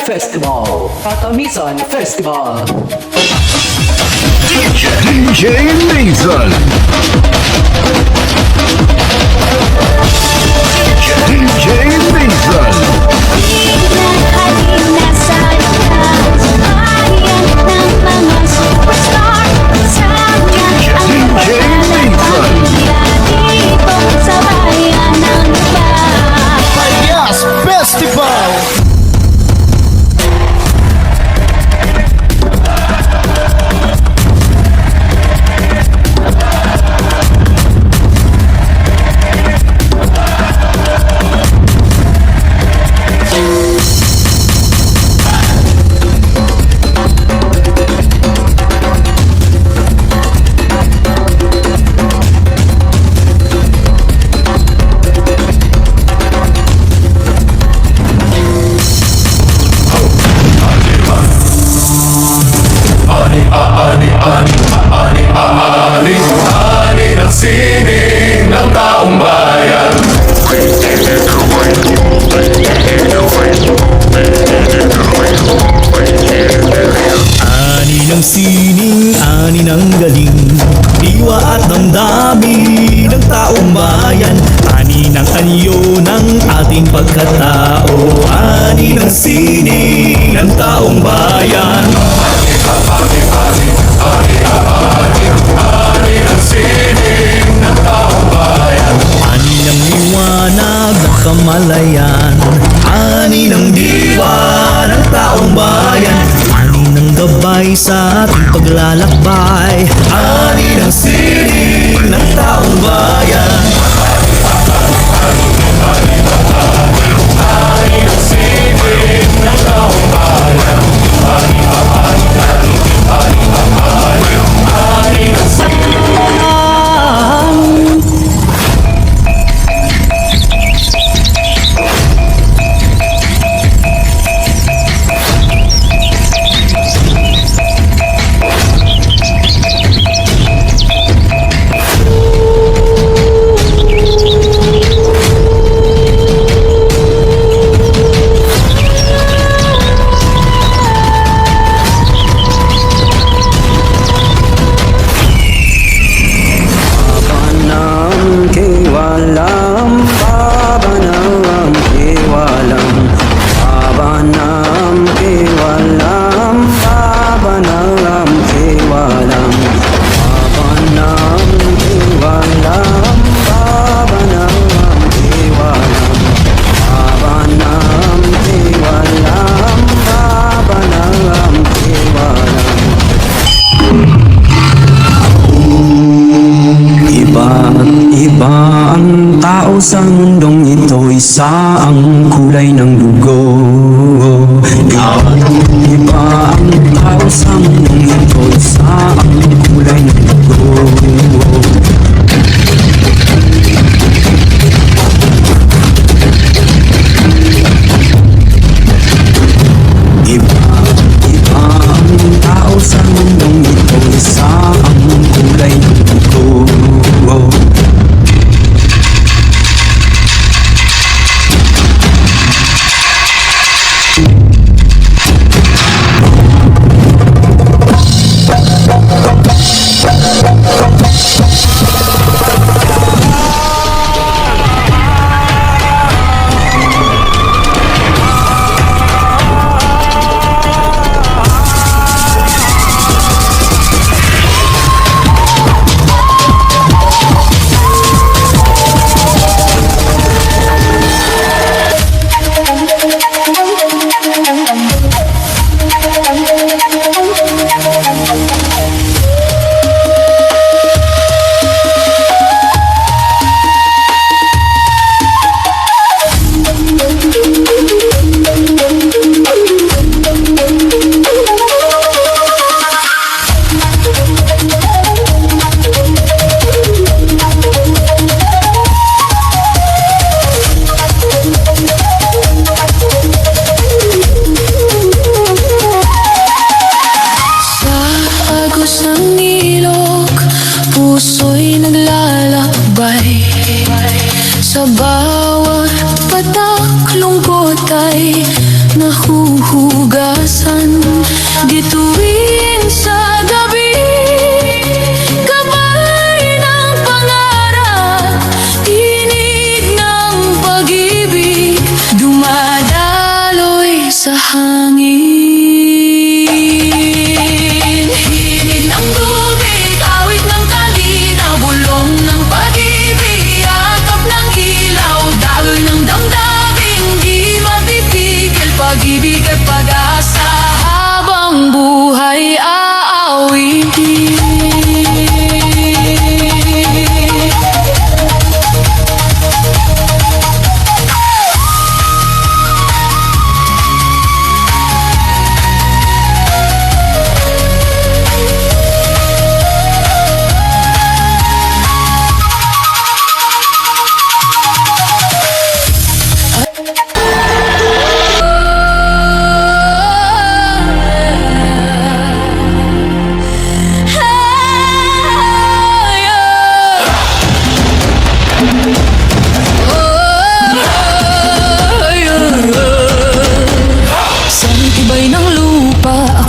Festival. Katamisan Festival. DJ Nathan. DJ Nathan. Yes, Festival! Ani ng sining ng taong bayan. Ani ng sining, ani ng galing, diwa at damdamin ng taong bayan. Ani ng anyo ng ating pagkatao. Ani ng sining ng taong bayan. Ani ng sining ng taong bayan. Ani ng liwanag ng kamalayan. Ani ng diwa ng taong bayan. Ani ng gabay sa ating paglalakbay. Ani ng sining ng taong bayan. Ani ng sining ng taong bayan. Sa mundong ito, isa ang kulay ng dugo. Iba ang tao sa mundong ito, isa ang kulay ng dugo. Iba ang tao sa mundong ito, isa ang kulay ng dugo.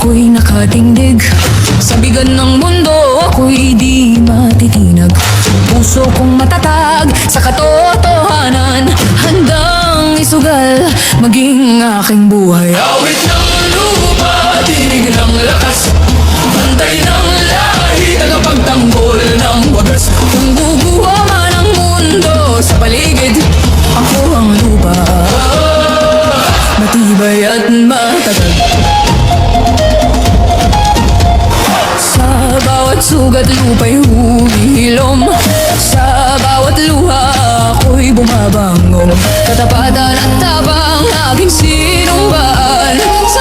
ako'y nakatindig. Sa bigan ng mundo, ako'y di matitinag. Puso kong matatag sa katotohanan, handang isugal maging aking buhay. Awit ng lupa, tinig ng lakas, bantay ng lahi, tagapagtanggol ng wagas. Kung guguha man ang mundo sa paligid, ako ang lupa, matibay at matatag. Sa bawat sugat lupa'y humihilom, sa bawat luha ako'y bumabangong. Katapatan at tapang aking sinumbaan, sa